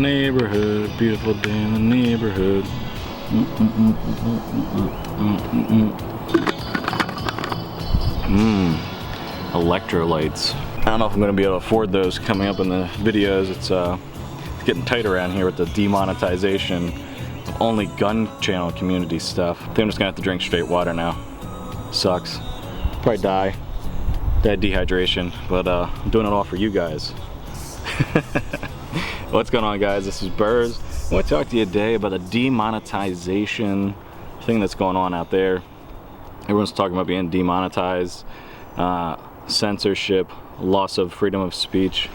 neighborhood, beautiful day in the neighborhood. Electrolytes. I don't know if I'm going to be able to afford those coming up in the videos. It's getting tight around here with the demonetization of only gun channel community stuff. I think I'm just going to have to drink straight water now. Sucks. Probably die. Dehydration, but I'm doing it all for you guys. What's going on, guys? This is Burrs. I want to talk to you today about the demonetization thing that's going on out there. Everyone's talking about being demonetized, censorship, loss of freedom of speech,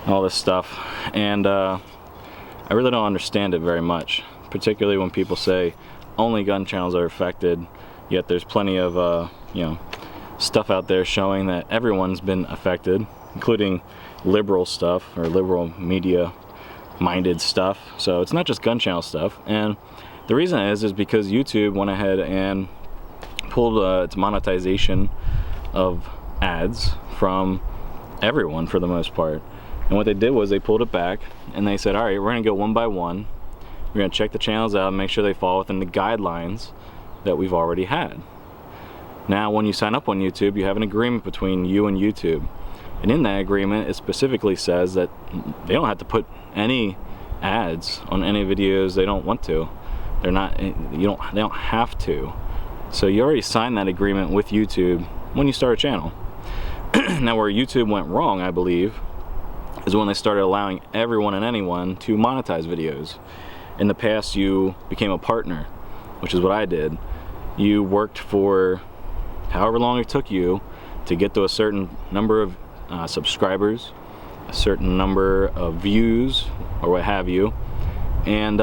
all this stuff. And I really don't understand it very much, particularly when people say only gun channels are affected, yet there's plenty of stuff out there showing that everyone's been affected, including liberal stuff or liberal media minded stuff. So it's not just gun channel stuff. And the reason is because YouTube went ahead and pulled its monetization of ads from everyone for the most part. And what they did was they pulled it back and they said, all right, we're gonna go one by one. We're gonna check the channels out and make sure they fall within the guidelines that we've already had. Now, when you sign up on YouTube, you have an agreement between you and YouTube. And in that agreement, it specifically says that they don't have to put any ads on any videos they don't want to. They don't have to. So you already signed that agreement with YouTube when you start a channel. Now, where YouTube went wrong, I believe, is when they started allowing everyone and anyone to monetize videos. In the past, you became a partner, which is what I did. You worked for however long it took you to get to a certain number of subscribers, a certain number of views, or what have you, and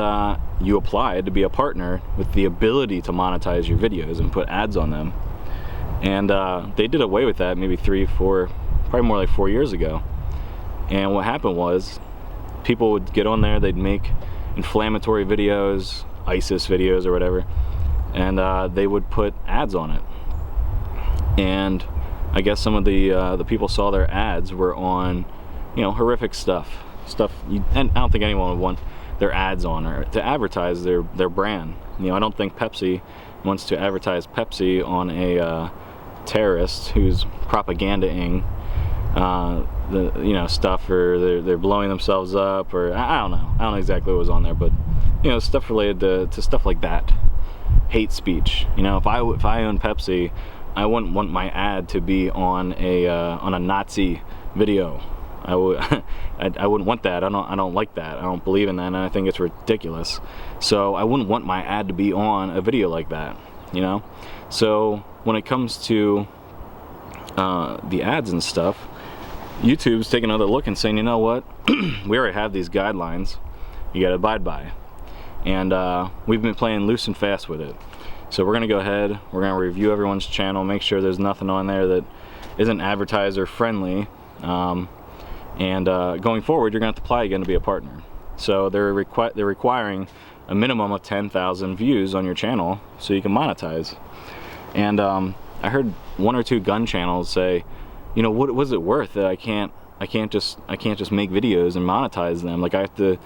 you applied to be a partner with the ability to monetize your videos and put ads on them. And they did away with that maybe 3, 4, probably more like 4 years ago. And what happened was people would get on there, they'd make inflammatory videos, ISIS videos or whatever, and they would put ads on it. And I guess some of the people saw their ads were on, horrific stuff. And I don't think anyone would want their ads on or to advertise their brand. I don't think Pepsi wants to advertise Pepsi on a terrorist who's propagandaing stuff, or they're blowing themselves up, or I don't know exactly what was on there, but stuff related to stuff like that, hate speech. If I owned Pepsi, I wouldn't want my ad to be on a Nazi video. I wouldn't want that. I don't like that. I don't believe in that, and I think it's ridiculous. So I wouldn't want my ad to be on a video like that. So when it comes to the ads and stuff, YouTube's taking another look and saying, you know what, we already have these guidelines. You got to abide by, and we've been playing loose and fast with it. So we're gonna go ahead, we're gonna review everyone's channel, make sure there's nothing on there that isn't advertiser friendly, and going forward, you're gonna have to apply again to be a partner. So they're requiring a minimum of 10,000 views on your channel so you can monetize. And I heard 1 or 2 gun channels say, what was it worth that I can't just make videos and monetize them? Like, I have to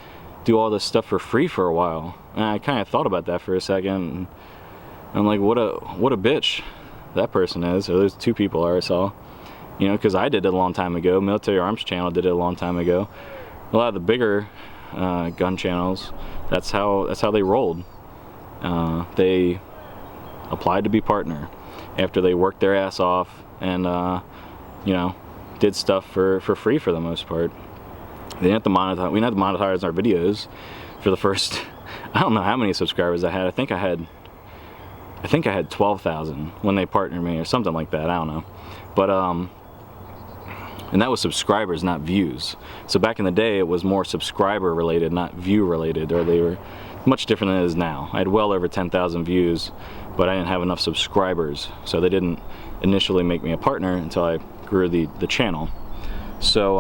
do all this stuff for free for a while. And I kind of thought about that for a second. I'm like, what a bitch that person is, or those 2 people I saw, because I did it a long time ago. Military Arms Channel did it a long time ago. A lot of the bigger gun channels, that's how they rolled. They applied to be partner after they worked their ass off and did stuff for free for the most part. They didn't have to monetize. We didn't have to monetize our videos for the first. I don't know how many subscribers I had. I think I had 12,000 when they partnered me, or something like that. I don't know, but and that was subscribers, not views. So back in the day, it was more subscriber related, not view related, or they were much different than it is now. I had well over 10,000 views, but I didn't have enough subscribers, so they didn't initially make me a partner until I grew the channel. So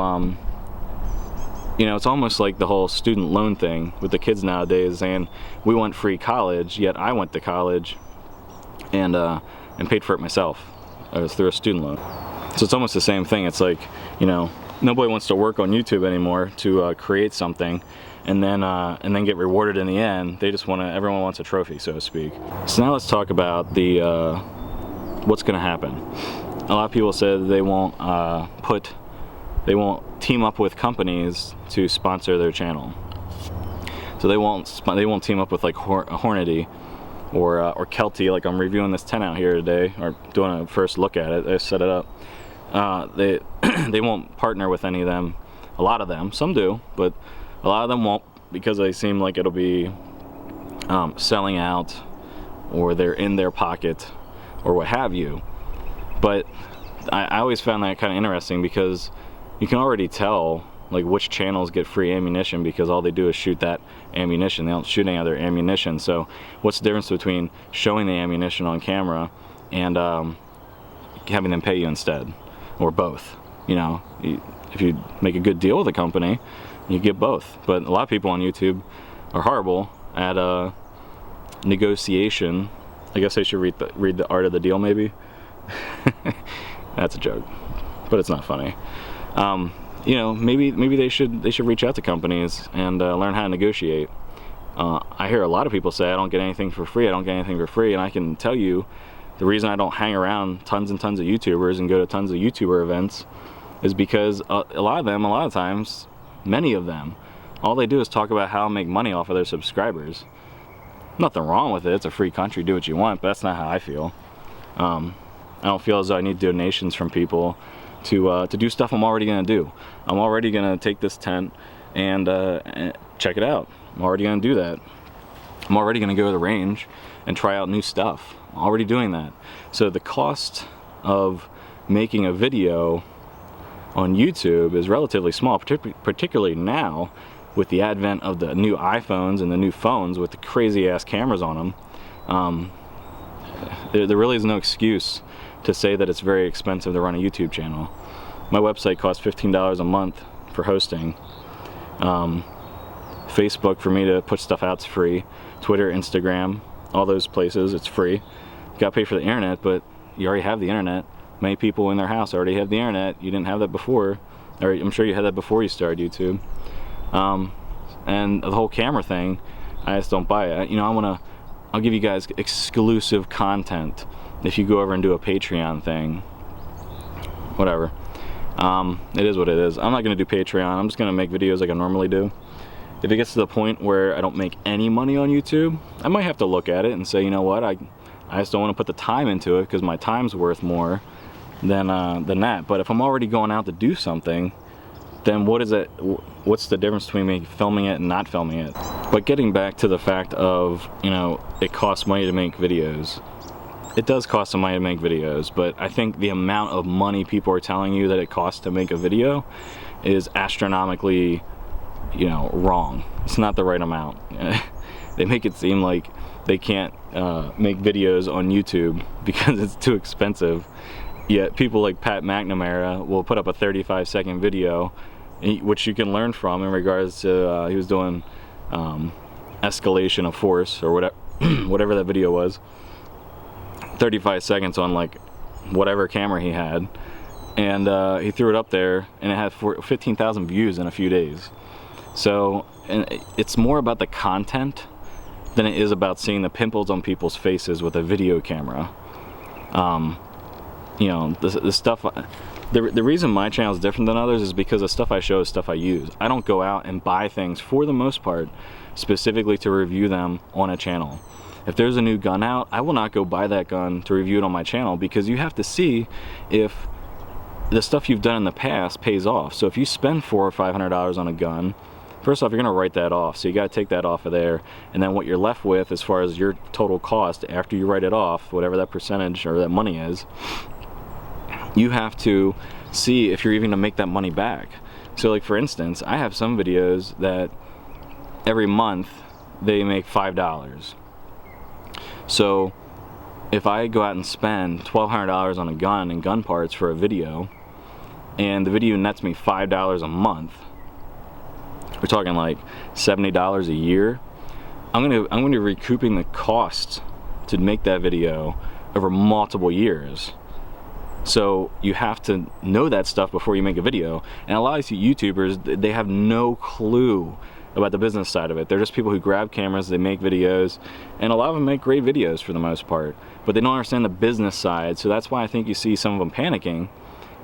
it's almost like the whole student loan thing with the kids nowadays, saying we want free college, yet I went to college and paid for it myself through a student loan. So it's almost the same thing. It's like, nobody wants to work on YouTube anymore to create something and then get rewarded in the end. They just want to, everyone wants a trophy, so to speak. So now let's talk about the what's going to happen. A lot of people said they won't team up with companies to sponsor their channel. So they won't team up with like Hornady or Kelty, like I'm reviewing this tent out here today, or doing a first look at it. I set it up. They won't partner with any of them. A lot of them, some do, but a lot of them won't, because they seem like it'll be selling out, or they're in their pocket, or what have you. But I always found that kind of interesting, because you can already tell like which channels get free ammunition, because all they do is shoot that ammunition. They don't shoot any other ammunition. So what's the difference between showing the ammunition on camera and having them pay you instead, or both? You know, if you make a good deal with a company, you get both. But a lot of people on YouTube are horrible at negotiation. I guess I should read the art of the deal, maybe. That's a joke, but it's not funny. You know, maybe they should reach out to companies and learn how to negotiate. I hear a lot of people say, I don't get anything for free, I don't get anything for free, and I can tell you the reason I don't hang around tons and tons of YouTubers and go to tons of YouTuber events is because a lot of times, many of them, all they do is talk about how to make money off of their subscribers. Nothing wrong with it, it's a free country, do what you want, but that's not how I feel. I don't feel as though I need donations from people to do stuff I'm already gonna do. I'm already gonna take this tent and check it out. I'm already gonna do that. I'm already gonna go to the range and try out new stuff. I'm already doing that. So the cost of making a video on YouTube is relatively small, particularly now with the advent of the new iPhones and the new phones with the crazy ass cameras on them. There really is no excuse to say that it's very expensive to run a YouTube channel. My website costs $15 a month for hosting. Facebook, for me to put stuff out, is free. Twitter, Instagram, all those places, it's free. You gotta pay for the internet, but you already have the internet. Many people in their house already have the internet. You didn't have that before, or I'm sure you had that before you started YouTube. And the whole camera thing, I just don't buy it. You know, I'll give you guys exclusive content if you go over and do a Patreon thing. Whatever. It is what it is. I'm not gonna do Patreon. I'm just gonna make videos like I normally do. If it gets to the point where I don't make any money on YouTube, I might have to look at it and say, you know what, I just don't want to put the time into it, because my time's worth more than that. But if I'm already going out to do something, then what's the difference between me filming it and not filming it? But getting back to the fact of, you know, it costs money to make videos. It does cost some money to make videos, but I think the amount of money people are telling you that it costs to make a video is astronomically, you know, wrong. It's not the right amount. They make it seem like they can't make videos on YouTube because it's too expensive. Yet people like Pat McNamara will put up a 35-second video, which you can learn from in regards to he was doing escalation of force, or whatever that video was. 35 seconds on like whatever camera he had, and he threw it up there, and it had 15,000 views in a few days. So, and it's more about the content than it is about seeing the pimples on people's faces with a video camera. You know, the stuff, the reason my channel is different than others is because the stuff I show is stuff I use. I don't go out and buy things, for the most part, specifically to review them on a channel. If there's a new gun out, I will not go buy that gun to review it on my channel, because you have to see if the stuff you've done in the past pays off. So if you spend $400 or $500 on a gun, first off, you're gonna write that off. So you gotta take that off of there. And then what you're left with as far as your total cost after you write it off, whatever that percentage or that money is, you have to see if you're even gonna make that money back. So like for instance, I have some videos that every month they make $5. So if I go out and spend $1,200 on a gun and gun parts for a video, and the video nets me $5 a month, we're talking like $70 a year, I'm gonna be recouping the cost to make that video over multiple years. So you have to know that stuff before you make a video. And a lot of these YouTubers, they have no clue about the business side of it. They're just people who grab cameras, they make videos, and a lot of them make great videos for the most part, but they don't understand the business side. So that's why I think you see some of them panicking,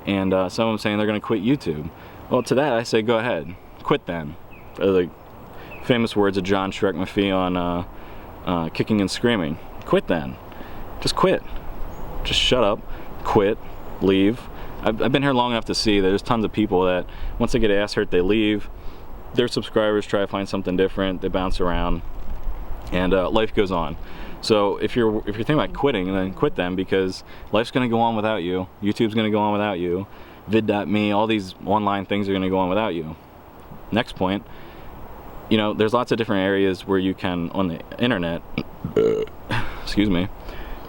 and some of them saying they're going to quit YouTube. Well, to that I say, go ahead, quit then. Like famous words of John Shrek McPhee on Kicking and Screaming. Quit then. Just quit. Just shut up, quit, leave. I've been here long enough to see there's tons of people that once they get ass hurt, they leave. Their subscribers try to find something different, they bounce around, and life goes on. So if you're thinking about quitting, then quit them, because life's gonna go on without you. YouTube's gonna go on without you. Vid.me, all these online things are gonna go on without you. Next point, you know, there's lots of different areas where you can, on the internet, excuse me,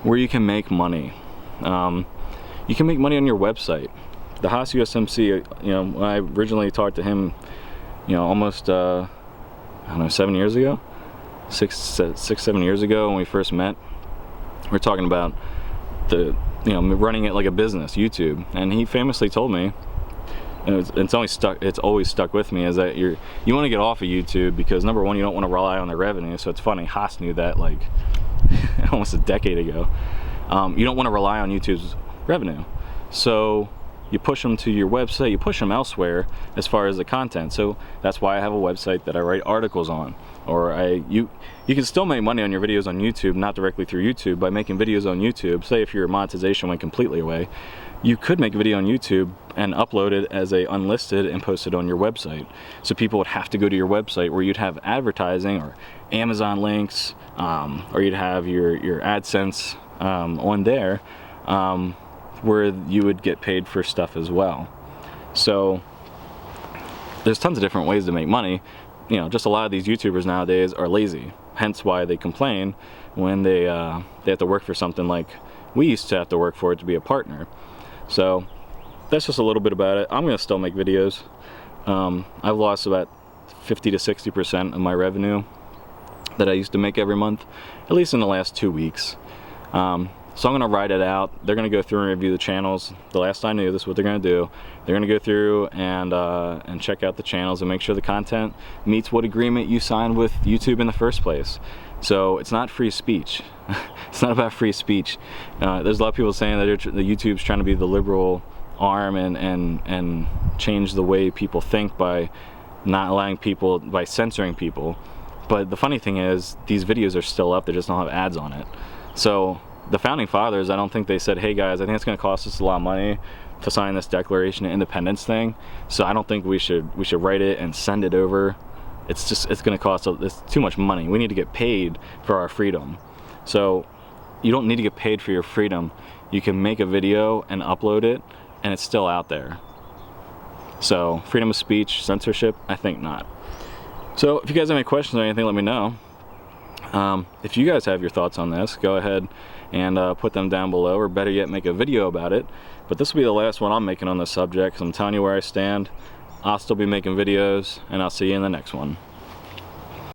where you can make money. You can make money on your website. The Haas USMC, you know, when I originally talked to him, you know, almost, I don't know, 7 years ago? 7 years ago when we first met, we were talking about the, you know, running it like a business, YouTube. And he famously told me, and it's always stuck with me, is that you want to get off of YouTube because, number one, you don't want to rely on the revenue. So it's funny, Haas knew that like almost a decade ago. You don't want to rely on YouTube's revenue. So you push them to your website, you push them elsewhere as far as the content. So that's why I have a website that I write articles on. Or you can still make money on your videos on YouTube, not directly through YouTube, by making videos on YouTube. Say if your monetization went completely away, you could make a video on YouTube and upload it as a unlisted and post it on your website. So people would have to go to your website where you'd have advertising or Amazon links, or you'd have your AdSense on there, where you would get paid for stuff as well. So there's tons of different ways to make money. You know, just a lot of these YouTubers nowadays are lazy, hence why they complain when they have to work for something like we used to have to work for it to be a partner. So that's just a little bit about it. I'm gonna still make videos. I've lost about 50 to 60% of my revenue that I used to make every month, at least in the last 2 weeks. So I'm gonna ride it out. They're gonna go through and review the channels. The last I knew, this is what they're gonna do. They're gonna go through and check out the channels and make sure the content meets what agreement you signed with YouTube in the first place. So it's not free speech. It's not about free speech. There's a lot of people saying that the YouTube's trying to be the liberal arm and change the way people think by not allowing people, by censoring people. But the funny thing is, these videos are still up, they just don't have ads on it. So the founding fathers, I don't think they said, hey guys, I think it's going to cost us a lot of money to sign this Declaration of Independence thing, so I don't think we should write it and send it over. It's going to cost us, it's too much money. We need to get paid for our freedom. So you don't need to get paid for your freedom. You can make a video and upload it, and it's still out there. So freedom of speech, censorship, I think not. So if you guys have any questions or anything, let me know. If you guys have your thoughts on this, go ahead and put them down below, or better yet, make a video about it. But this will be the last one I'm making on this subject, because I'm telling you where I stand. I'll still be making videos, and I'll see you in the next one.